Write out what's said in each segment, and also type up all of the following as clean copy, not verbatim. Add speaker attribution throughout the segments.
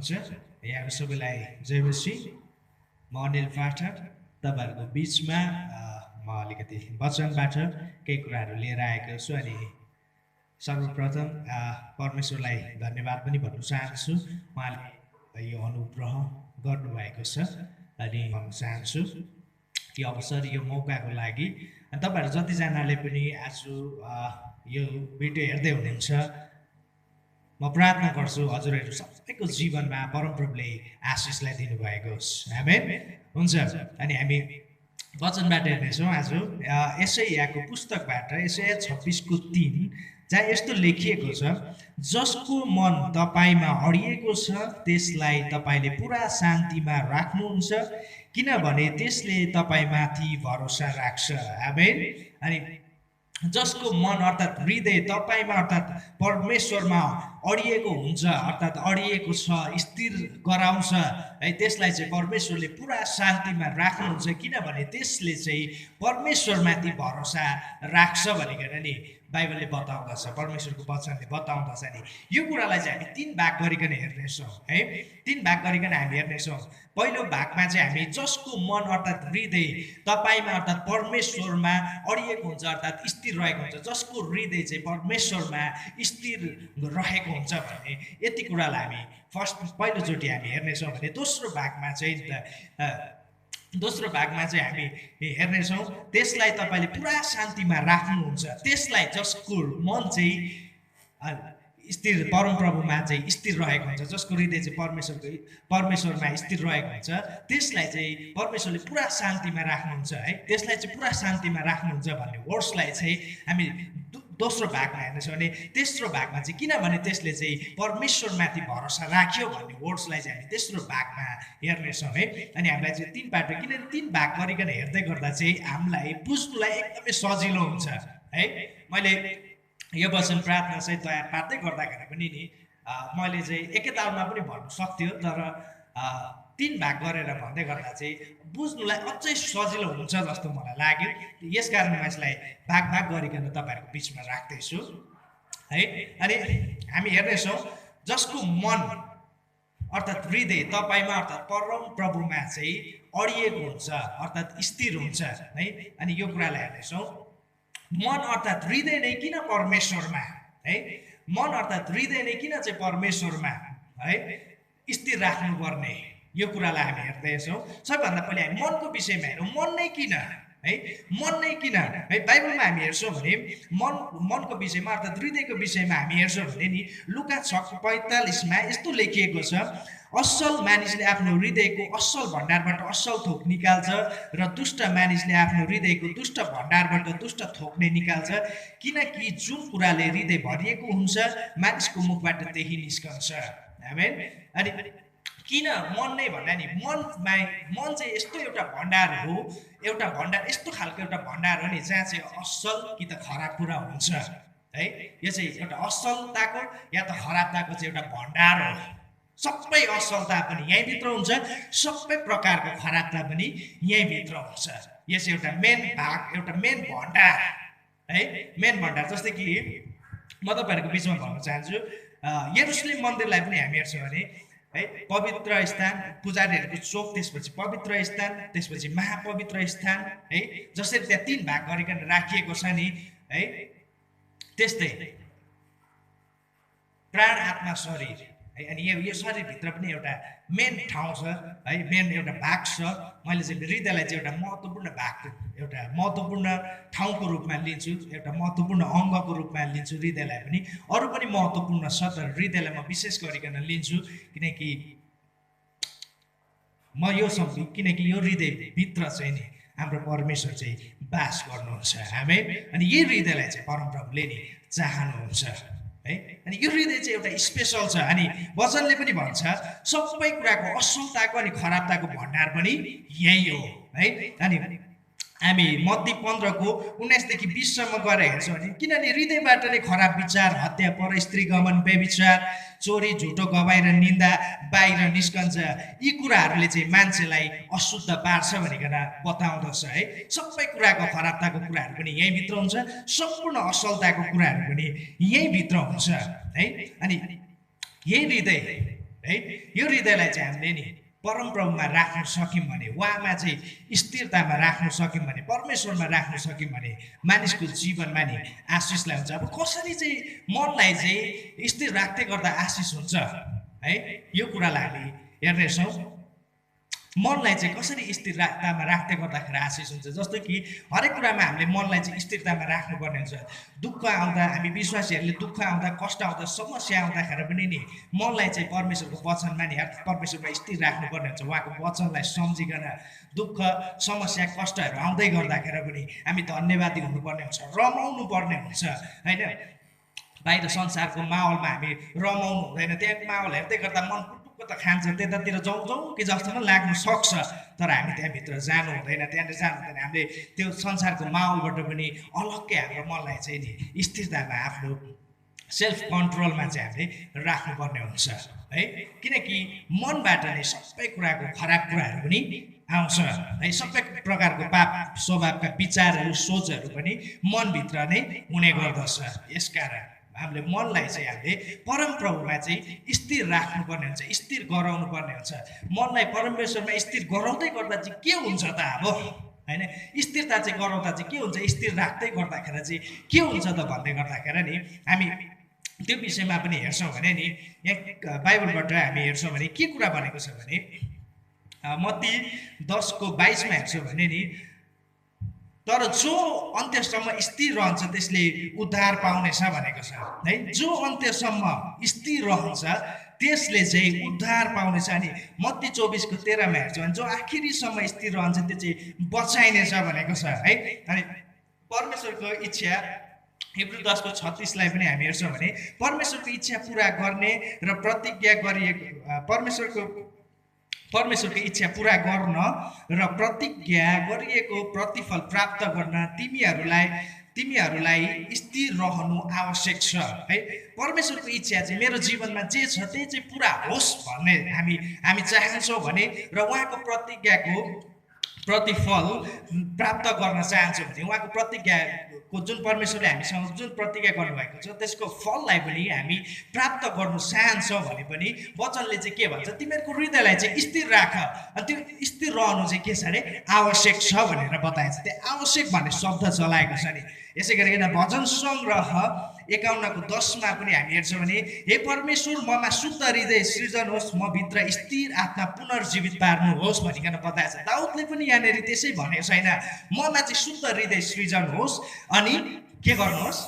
Speaker 1: हुनुहुन्छ? यहाँहरू सबैलाई जय मसी। म अनिल पाठक तपाईँहरूको बिचमा म अलिकति वचनबाट केही कुराहरू लिएर आएको छु। अनि सर्वप्रथम परमेश्वरलाई धन्यवाद पनि भन्न चाहन्छु। उहाँले यो अनुग्रह गर्नुभएको छ अनि भन्न चाहन्छु यो अवसर यो मौकाको लागि। अनि तपाईँहरू जतिजनाले पनि आज यो भिडियो हेर्दै हुनुहुन्छ, म प्रार्थना गर्छु हजुरहरू सबैको जीवनमा परमप्रभुले आशिषलाई दिनुभएको होस्। आमेन। हुन्छ। अनि हामी वचनबाट हेर्नेछौँ आज यशायाको पुस्तकबाट, यशाया 26:3, जहाँ यस्तो लेखिएको छ, जसको मन तपाईँमा अडिएको छ त्यसलाई तपाईँले पुरा शान्तिमा राख्नुहुन्छ, किनभने त्यसले तपाईँमाथि भरोसा राख्छ। आमेन। अनि जसको मन अर्थात् हृदय तपाईँमा अर्थात् परमेश्वरमा अडिएको हुन्छ, अर्थात् अडिएको छ, स्थिर गराउँछ है, त्यसलाई चाहिँ परमेश्वरले पुरा शान्तिमा राख्नुहुन्छ, किनभने त्यसले चाहिँ परमेश्वरमाथि भरोसा राख्छ भनिकन नि बाइबलले बताउँदछ, परमेश्वरको वचनले बताउँदछ। नि यो कुरालाई चाहिँ हामी 3 भाग गरिकन हेर्नेछौँ है। 3 भाग गरिकन हामी हेर्नेछौँ। पहिलो भागमा चाहिँ हामी जसको मन अर्थात् हृदय तपाईँमा अर्थात् परमेश्वरमा अडिएको हुन्छ, अर्थात् स्थिर रहेको हुन्छ, जसको हृदय चाहिँ परमेश्वरमा स्थिर रहेको हुन्छ भन्ने यति कुरालाई हामी पहिलोचोटि हामी हेर्नेछौँ भने दोस्रो भागमा चाहिँ हामी हेर्नेछौँ त्यसलाई तपाईँले पुरा शान्तिमा राख्नुहुन्छ, त्यसलाई जसको मन चाहिँ स्थिर परमप्रभुमा चाहिँ स्थिर रहेको हुन्छ, जसको हृदय चाहिँ परमेश्वरमा स्थिर रहेको हुन्छ, त्यसलाई चाहिँ परमेश्वरले पुरा शान्तिमा राख्नुहुन्छ है, त्यसलाई चाहिँ पुरा शान्तिमा राख्नुहुन्छ भन्ने वर्ड्सलाई चाहिँ हामी दोस्रो भागमा हेर्नेछौँ। भने तेस्रो भागमा चाहिँ किनभने त्यसले चाहिँ परमेश्वरमाथि भरोसा राख्यो भन्ने वर्ड्सलाई चाहिँ हामी तेस्रो भागमा हेर्नेछौँ है। अनि हामीलाई चाहिँ 3 पार्ट, किनभने 3 भाग गरिकन हेर्दै गर्दा चाहिँ हामीलाई बुझ्नुलाई एकदमै सजिलो हुन्छ है। मैले यो वचन प्रार्थना चाहिँ तयार पार्दै गर्दाखेरि पनि नि मैले चाहिँ एकैतालमा पनि भन्नु सक्थ्यो, तर 3 भाग गरेर भन्दै गर्दा चाहिँ बुझ्नुलाई अझै सजिलो हुन्छ जस्तो मलाई लाग्यो। यसकारण म यसलाई भाग भाग गरिकन तपाईँहरूको बिचमा राख्दैछु है। अनि हामी हेर्नेछौँ जसको मन अर्थात् हृदय तपाईँमा अर्थात् परम प्रभुमा चाहिँ अडिएको हुन्छ, अर्थात् स्थिर हुन्छ है। अनि यो कुरालाई हेर्नेछौँ, मन अर्थात् हृदय नै किन परमेश्वरमा है, मन अर्थात् हृदय नै किन चाहिँ परमेश्वरमा है स्थिर राख्नुपर्ने, यो कुरालाई हामी हेर्दैछौँ। सबैभन्दा पहिले हामी मनको विषयमा हेरौँ। मन नै किन है, मन नै किन है। बाइबलमा हामी हेर्छौँ भने मनको विषयमा अर्थात् हृदयको विषयमा हामी हेर्छौँ भने नि लुका 6:45 यस्तो लेखिएको छ, असल मानिसले आफ्नो हृदयको असल भण्डारबाट असल थोक निकाल्छ र दुष्ट मानिसले आफ्नो हृदयको दुष्ट भण्डारबाट दुष्ट थोक नै निकाल्छ, किनकि जुन कुराले हृदय भरिएको हुन्छ मानिसको मुखबाट त्यही निस्कन्छ। आमेन। अनि किन मन नै भन्दा नि मन चाहिँ यस्तो एउटा भण्डार हो, एउटा भण्डार यस्तो खालको एउटा भण्डार हो नि जहाँ चाहिँ असल कि त खराब कुरा हुन्छ है। यो चाहिँ एउटा असलताको या त खराबताको चाहिँ एउटा भण्डार हो। सबै असलता पनि यहीँभित्र हुन्छ, सबै प्रकारको खराबता पनि यहीँभित्र हुन्छ। यो चाहिँ एउटा मेन भाग, एउटा मेन भण्डार है, मेन भण्डार। जस्तै कि म तपाईँहरूको बिचमा भन्न चाहन्छु, यरुशलेम मन्दिरलाई पनि हामी हेर्छौँ भने है, पवित्र स्थान, पुजारीहरूको चोक, त्यसपछि पवित्र स्थान, त्यसपछि महापवित्र स्थान है। जसरी त्यहाँ 3 भाग गरिकन राखिएको छ नि है, त्यस्तै प्राण, आत्मा, शरीर है। अनि यो शरीरभित्र पनि एउटा मेन ठाउँ छ है, मेन एउटा भाग छ। मैले चाहिँ हृदयलाई चाहिँ एउटा महत्त्वपूर्ण भाग, एउटा महत्त्वपूर्ण ठाउँको रूपमा लिन्छु, एउटा महत्त्वपूर्ण अङ्गको रूपमा लिन्छु हृदयलाई पनि। अरू पनि महत्त्वपूर्ण छ, तर हृदयलाई म विशेष गरिकन लिन्छु किनकि किनकि यो हृदयभित्र चाहिँ नि हाम्रो परमेश्वर चाहिँ बास गर्नुहुन्छ। आमेन। अनि यही हृदयलाई चाहिँ परमप्रभुले नि चाहनुहुन्छ है। अनि यो हृदय चाहिँ एउटा स्पेसल छ। अनि वचनले पनि भन्छ सबै कुराको असलताको अनि खराबताको भण्डार पनि यही हो है। अनि हामी मत्ती 15:19 देखि 20 गएर हेर्छौँ भने किनभने हृदयबाट नै खराब विचार, हत्या, परस्त्री गमन, व्यभिचार, चोरी, झुटो गवाई र निन्दा बाहिर निस्कन्छ। यी कुराहरूले चाहिँ मान्छेलाई अशुद्ध पार्छ भनिकन बताउँदछ है। सबै कुराको खराबताको कुराहरू पनि यहीँभित्र हुन्छ, सम्पूर्ण असलताको कुराहरू पनि यहीँभित्र हुन्छ है। अनि यही हृदय है। यो हृदयलाई चाहिँ हामीले नि परमप्रभुमा राख्न सक्यौँ भने, उहाँमा चाहिँ स्थिरतामा राख्न सक्यौँ भने, परमेश्वरमा राख्न सक्यौँ भने मानिसको जीवनमा नि आशिषलाई हुन्छ। अब कसरी चाहिँ मनलाई चाहिँ स्थिर राख्दै गर्दा आशिष हुन्छ है, यो कुरालाई हामी हेर्नेछौँ। मनलाई चाहिँ कसरी स्थिरतामा राख्दै गर्दाखेरि आशिष हुन्छ। जस्तो कि हरेक कुरामा हामीले मनलाई चाहिँ स्थिरतामा राख्नुपर्ने हुन्छ। दुःख आउँदा, हामी विश्वासीहरूले दुःख आउँदा, कष्ट आउँदा, समस्या आउँदाखेरि पनि नि मनलाई चाहिँ परमेश्वरको वचनमा नि परमेश्वरमा स्थिर राख्नुपर्ने हुन्छ। उहाँको वचनलाई सम्झिकन दुःख समस्या कष्टहरू आउँदै गर्दाखेरि पनि हामी धन्यवादी हुनुपर्ने हुन्छ, रमाउनु पर्ने हुन्छ होइन। बाहिर संसारको माहौलमा हामी रमाउनु हुँदैन। त्यहाँको माहौल हेर्दै गर्दा मन त खान्छ, त्यतातिर जाउँ जाउँ कि जस्तो पनि लाग्न सक्छ, तर हामी त्यहाँभित्र जानु हुँदैन। त्यहाँनिर जानु हुँदैन। हामीले त्यो संसारको माहौलबाट पनि अलग्गै हाम्रो मनलाई चाहिँ नि स्थिरतामा, आफ्नो सेल्फ कन्ट्रोलमा चाहिँ हामीले राख्नुपर्ने हुन्छ है। किनकि मनबाट नै सबै कुराको खराब कुराहरू पनि आउँछ है। सबै प्रकारको पाप स्वभावका विचारहरू, सोचहरू पनि मनभित्र नै हुने गर्दछ। यसकारण हामीले मनलाई चाहिँ हामीले परमप्रभुमा चाहिँ स्थिर राख्नुपर्ने हुन्छ, स्थिर गराउनु पर्ने हुन्छ। मनलाई परमेश्वरमा स्थिर गराउँदै गर्दा चाहिँ के हुन्छ त अब होइन, स्थिरता चाहिँ गराउँदा चाहिँ के हुन्छ, स्थिर राख्दै गर्दाखेरि चाहिँ के हुन्छ त भन्दै गर्दाखेरि नि हामी त्यो विषयमा पनि हेर्छौँ भने नि यहाँ बाइबलबाट हामी हेर्छौँ भने के कुरा भनेको छ भने मत्ती 10:22 हेर्छौँ भने नि, तर जो अन्त्यसम्म स्थिर रहन्छ त्यसले उद्धार पाउनेछ भनेको छ है। जो अन्त्यसम्म स्थिर रहन्छ त्यसले चाहिँ उद्धार पाउनेछ। अनि मत्ती 24:13 हेर्छौँ भने जो आखिरीसम्म स्थिर रहन्छ त्यो चाहिँ बचाइनेछ भनेको छ है। अनि परमेश्वरको इच्छा हिब्रू 10:36 पनि हामी हेर्छौँ भने परमेश्वरको इच्छा पुरा गर्ने र प्रतिज्ञा गरिएको परमेश्वरको इच्छा पुरा गर्न र प्रतिज्ञा गरिएको प्रतिफल प्राप्त गर्न तिमीहरूलाई स्थिर रहनु आवश्यक छ है। परमेश्वरको इच्छा चाहिँ मेरो जीवनमा जे छ त्यही चाहिँ पुरा होस् भन्ने हामी चाहन्छौँ भने, र उहाँको प्रतिज्ञाको प्रतिफल प्राप्त गर्न चाहन्छौँ भने, उहाँको प्रतिज्ञाको जुन परमेश्वरले हामीसँग जुन प्रतिज्ञा गर्नुभएको छ त्यसको फललाई पनि हामी प्राप्त गर्नु चाहन्छौँ भने पनि वचनले चाहिँ के भन्छ, तिमीहरूको हृदयलाई चाहिँ स्थिर राख। अनि त्यो स्थिर रहनु चाहिँ के छ अरे आवश्यक छ भनेर बताएछ। त्यो आवश्यक भन्ने शब्द चलाएको छ नि। यसै गरिकन भजन सङ्ग्रह 51:10 पनि हामी हेर्छौँ भने हे परमेश्वर ममा शुद्ध हृदय सृजन होस्, म भित्र स्थिर आत्मा पुनर्जीवित पार्नुहोस् भनिकन बताएछ। दाउदले पनि यहाँनिर त्यसै भनेको छैन, ममा चाहिँ शुद्ध हृदय सृजन होस् अनि के गर्नुहोस्,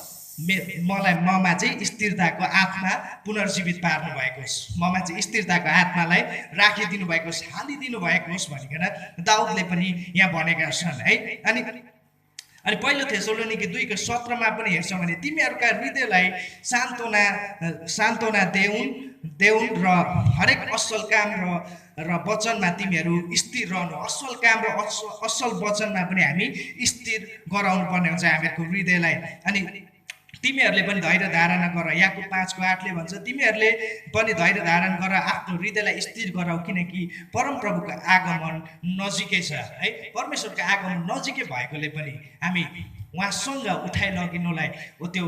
Speaker 1: ममा चाहिँ स्थिरताको आत्मा पुनर्जीवित पार्नु भएको होस्, ममा चाहिँ स्थिरताको आत्मालाई राखिदिनु भएको होस्, हालिदिनु भएको होस् भनिकन दाउदले पनि यहाँ भनेका छन् है। अनि पहिलो थेसलोनिके 2:17 पनि हेर्छौँ भने तिमीहरूका हृदयलाई सान्त्वना देउन् र हरेक असल काम र वचनमा तिमीहरू स्थिर रहनु। असल काम र असल वचनमा पनि हामी स्थिर गराउनु पर्ने हुन्छ हामीहरूको हृदयलाई। अनि तिमीहरूले पनि धैर्य धारण गर, याकुब 5:8 भन्छ तिमीहरूले पनि धैर्य धारण गर, आफ्नो हृदयलाई स्थिर गराऊ, किनकि परमप्रभुको आगमन नजिकै छ है। परमेश्वरको आगमन नजिकै भएकोले पनि हामी उहाँसँग उठाइ लगिनुलाई, त्यो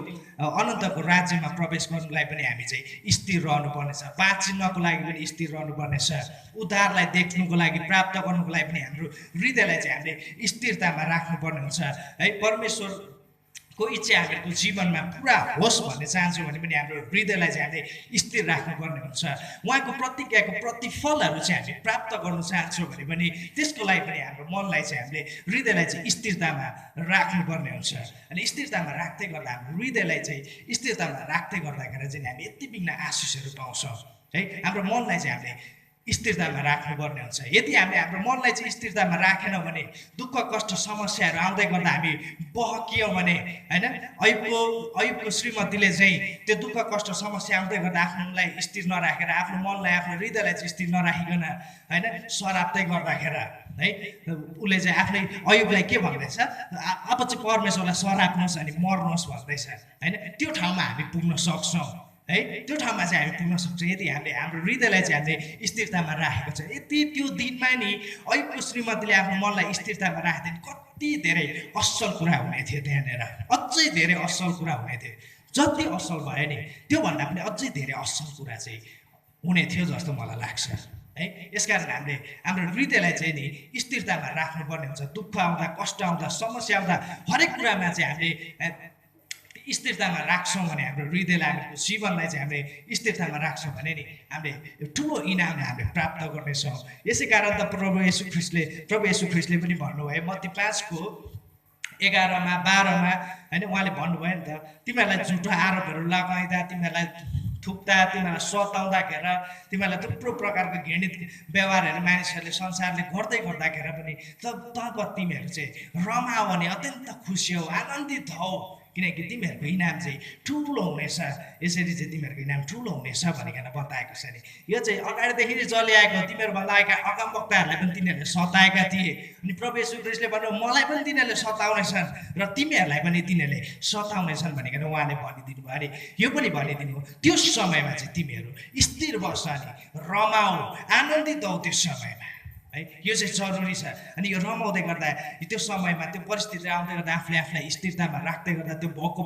Speaker 1: अनन्तको राज्यमा प्रवेश गर्नुलाई पनि हामी चाहिँ स्थिर रहनुपर्नेछ। बाँचिनको लागि पनि स्थिर रहनुपर्नेछ। उद्धारलाई देख्नुको लागि, प्राप्त गर्नुको लागि पनि हाम्रो हृदयलाई चाहिँ हामीले स्थिरतामा राख्नुपर्ने हुन्छ है। परमेश्वर को इच्छा हामीहरूको जीवनमा पुरा होस् भन्ने चाहन्छौँ भने पनि हाम्रो हृदयलाई चाहिँ हामीले स्थिर राख्नुपर्ने हुन्छ। उहाँको प्रतिज्ञाको प्रतिफलहरू चाहिँ हामी प्राप्त गर्न चाहन्छौँ भने पनि त्यसको लागि पनि हाम्रो मनलाई चाहिँ हामीले हृदयलाई चाहिँ स्थिरतामा राख्नुपर्ने हुन्छ। अनि स्थिरतामा राख्दै गर्दा हाम्रो हृदयलाई चाहिँ स्थिरतामा राख्दै गर्दाखेरि चाहिँ हामी यति बिघ्न आशिषहरू पाउँछौँ है। हाम्रो मनलाई चाहिँ हामीले स्थिरतामा राख्नुपर्ने हुन्छ। यदि हामीले हाम्रो मनलाई चाहिँ स्थिरतामा राखेन भने दुःख कष्ट समस्याहरू आउँदै गर्दा हामी बहकियौँ भने होइन, अयुबको श्रीमतीले चाहिँ त्यो दुःख कष्ट समस्या आउँदै गर्दा आफ्नो मनलाई स्थिर नराखेर, आफ्नो मनलाई, आफ्नो हृदयलाई चाहिँ स्थिर नराखिकन होइन सराप्दै गर्दाखेरि है, उसले चाहिँ आफ्नै अयुबलाई के भन्दैछ, अब चाहिँ परमेश्वरलाई सराप्नुहोस् अनि मर्नुहोस् भन्दैछ होइन। त्यो ठाउँमा हामी पुग्न सक्छौँ है। त्यो ठाउँमा चाहिँ हामी पुग्न सक्छौँ यदि हामीले हाम्रो हृदयलाई चाहिँ हामीले स्थिरतामा राखेको छ। यदि त्यो दिनमा नि अयुबको श्रीमतीले आफ्नो मनलाई स्थिरतामा राख्दैन, कति धेरै असल कुरा हुने थियो त्यहाँनिर, अझै धेरै असल कुरा हुने थियो। जति असल भयो नि त्योभन्दा पनि अझै धेरै असल कुरा चाहिँ हुने थियो जस्तो मलाई लाग्छ है। यसकारण हामीले हाम्रो हृदयलाई चाहिँ नि स्थिरतामा राख्नुपर्ने हुन्छ। दुःख आउँदा, कष्ट आउँदा, समस्या आउँदा हरेक कुरामा चाहिँ हामीले स्थिरतामा राख्छौँ भने हाम्रो हृदयलाई, हाम्रो जीवनलाई चाहिँ हामीले स्थिरतामा राख्छौँ भने नि हामीले ठुलो इनाम हामीले प्राप्त गर्नेछौँ। यसै कारण त प्रभु येशू ख्रिस्टले पनि भन्नुभयो मत्ती 5 को 11 मा 12 मा हैन, उहाँले भन्नुभयो नि त, तिमीहरूलाई झुटो आरोपहरू लगाइदा, तिमीहरूलाई थुक्दा, तिमीहरूलाई सताउँदाखेरि, तिमीहरूलाई थुप्रो प्रकारको घृणित व्यवहारहरू मानिसहरूले संसारले गर्दाखेरि पनि तब तिमीहरू चाहिँ रमाऊ अनि अत्यन्त खुसी हौ, आनन्दित हौ, किनकि तिमीहरूको इनाम चाहिँ ठुलो हुनेछ। यसरी चाहिँ तिमीहरूको इनाम ठुलो हुनेछ भनिकन बताएको छ नि। यो चाहिँ अगाडिदेखि नै चलिआएको, तिमीहरूभन्दा आएका अगमवक्ताहरूलाई पनि तिनीहरूले सताएका थिए। अनि प्रभु येशू ख्रिस्टले भन्नु मलाई पनि तिनीहरूले सताउनेछन् र तिमीहरूलाई पनि तिनीहरूले सताउनेछन् भनिकन उहाँले भनिदिनु भयो। अनि यो पनि भनिदिनु त्यो समयमा चाहिँ तिमीहरू स्थिर बस्छ अनि रमाऊ, आनन्दित हौ त्यो समयमा है। यो चाहिँ जरुरी छ। अनि यो रमाउँदै गर्दा त्यो समयमा त्यो परिस्थिति आउँदै गर्दा आफूलाई स्थिरतामा राख्दै गर्दा त्यो भएको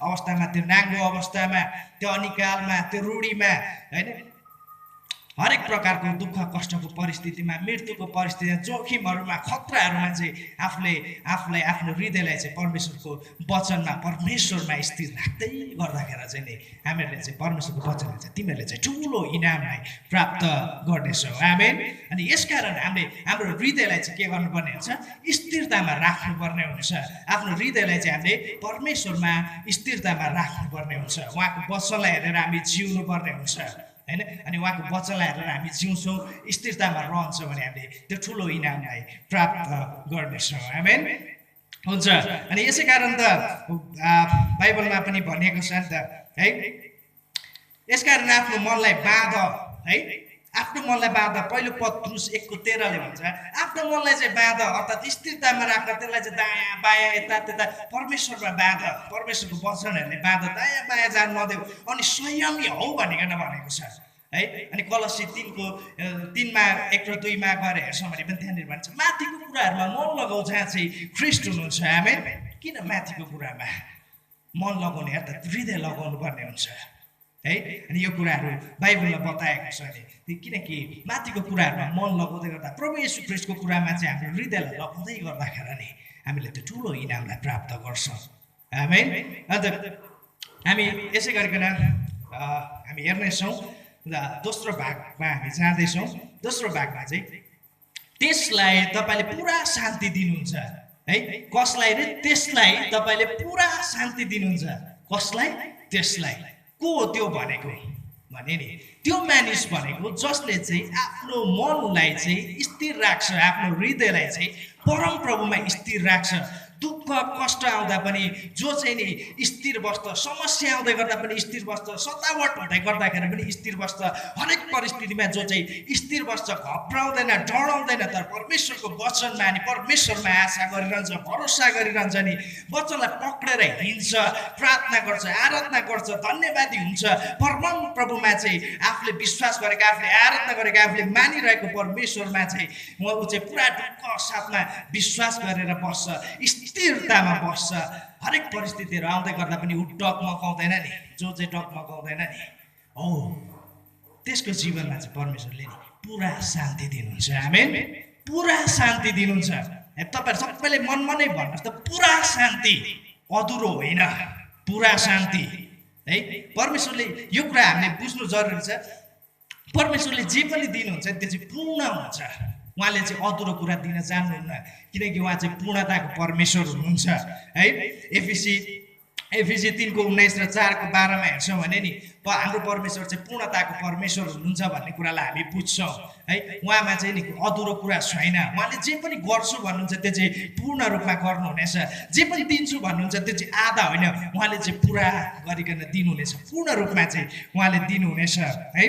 Speaker 1: अवस्थामा, त्यो नाङ्गो अवस्थामा, त्यो अनिकालमा, त्यो रूढीमा होइन, हरेक प्रकारको दुःख कष्टको परिस्थितिमा, मृत्युको परिस्थितिमा, जोखिमहरूमा, खतराहरूमा चाहिँ आफूलाई आफ्नो हृदयलाई चाहिँ परमेश्वरको वचनमा, परमेश्वरमा स्थिर राख्दै गर्दाखेरि चाहिँ नि हामीहरूले चाहिँ परमेश्वरको वचनमा चाहिँ तिमीहरूले चाहिँ ठुलो इनामलाई प्राप्त गर्नेछौ। आमेन। अनि यसकारण हामीले हाम्रो हृदयलाई चाहिँ के गर्नुपर्ने हुन्छ? स्थिरतामा राख्नुपर्ने हुन्छ। आफ्नो हृदयलाई चाहिँ हामीले परमेश्वरमा स्थिरतामा राख्नुपर्ने हुन्छ। उहाँको वचनलाई हेरेर हामी जिउनु पर्ने हुन्छ हैन। अनि उहाँको वचनलाई हेरेर हामी जिउँछौँ, स्थिरतामा रहन्छौँ भने हामीले त्यो ठुलो इनामलाई प्राप्त गर्नेछौँ। आमेन। हुन्छ। अनि यसै कारण त बाइबलमा पनि भनिएको छ नि त है, यसकारण आफ्नो मनलाई बाँध है, आफ्नो मनलाई बाँध। पहिलो पत्रुस 1:13 ले भन्छ आफ्नो मनलाई चाहिँ बाँध, अर्थात् स्थिरतामा राख, त्यसलाई चाहिँ दायाँ बायाँ यतात्यता परमेश्वरमा बाँध, परमेश्वरको वचनहरूले बाँध, दायाँ बायाँ जान नदेऊ, अनि संयमी हौ भनिकन भनेको छ है। अनि कलसी 3:1 र 2 मा गएर हेर्छौँ भने पनि त्यहाँनिर भन्छ माथिको कुराहरूमा मन लगाऊ जहाँ चाहिँ ख्रिस्ट हुनुहुन्छ। आमेन। किन माथिको कुरामा मन लगाउने? अर्थात् हृदय लगाउनु पर्ने हुन्छ है। अनि यो कुराहरू बाइबलमा बताएको छ नि, किनकि माथिको कुराहरूमा मन लगाउँदै गर्दा, प्रभु येशू ख्रिस्टको कुरामा चाहिँ हाम्रो हृदयलाई लगाउँदै गर्दाखेरि नि हामीले त्यो ठुलो इनामलाई प्राप्त गर्छौँ। आमेन। अन्त हामी यसै गरिकन हामी हेर्नेछौँ दोस्रो भागमा हामी जाँदैछौँ। दोस्रो भागमा चाहिँ त्यसलाई तपाईँले पुरा शान्ति दिनुहुन्छ है। कसलाई रे? त्यसलाई तपाईँले पुरा शान्ति दिनुहुन्छ। कसलाई? त्यसलाई। को हो त्यो भनेको भने नि त्यो मानिस भनेको जसले चाहिँ आफ्नो मनलाई चाहिँ स्थिर राख्छ, आफ्नो हृदयलाई चाहिँ परम प्रभुमा स्थिर राख्छ। दुःख कष्ट आउँदा पनि जो चाहिँ नि स्थिर बस्छ, समस्या आउँदै गर्दा पनि स्थिर बस्छ, सतावट हुँदै गर्दाखेरि पनि स्थिर बस्छ, हरेक परिस्थितिमा जो चाहिँ स्थिर बस्छ, घबराउँदैन, डराउँदैन, तर परमेश्वरको वचनमा अनि परमेश्वरमा आशा गरिरहन्छ, भरोसा गरिरहन्छ नि, वचनलाई पक्रेर हिँड्छ, प्रार्थना गर्छ, आराधना गर्छ, धन्यवादी हुन्छ, परम प्रभुमा चाहिँ आफूले विश्वास गरेको, आफूले आराधना गरेको, आफूले मानिरहेको परमेश्वरमा चाहिँ ऊ चाहिँ पुरा ढुक्क साथमा विश्वास गरेर बस्छ, स्थिरतामा बस्छ। हरेक परिस्थितिहरू आउँदै गर्दा पनि ऊ डगमगाउँदैन नि, जो चाहिँ डगमगाउँदैन नि हो त्यसको जीवनमा चाहिँ परमेश्वरले नि पुरा शान्ति दिनुहुन्छ। आमेन। पुरा शान्ति दिनुहुन्छ। तपाईँहरू सबैले मनमा नै भन्नुहोस् त, पुरा शान्ति, अधुरो होइन, पुरा शान्ति है। परमेश्वरले यो कुरा हामीले बुझ्नु जरुरी छ। परमेश्वरले जे पनि दिनुहुन्छ त्यो चाहिँ पूर्ण हुन्छ। उहाँले चाहिँ अधुरो कुरा दिन चाहनुहुन्न, किनकि उहाँ चाहिँ पूर्णताको परमेश्वर हुनुहुन्छ है। एफिसी 3:19 र 4:12 मा हेर्छौँ भने नि हाम्रो परमेश्वर चाहिँ पूर्णताको परमेश्वर हुनुहुन्छ भन्ने कुरालाई हामी बुझ्छौँ है। उहाँमा चाहिँ नि अधुरो कुरा छैन। उहाँले जे पनि गर्छु भन्नुहुन्छ त्यो चाहिँ पूर्ण रूपमा गर्नुहुनेछ। जे पनि दिन्छु भन्नुहुन्छ त्यो चाहिँ आधा होइन, उहाँले चाहिँ पुरा गरिकन दिनुहुनेछ, पूर्ण रूपमा चाहिँ उहाँले दिनुहुनेछ है।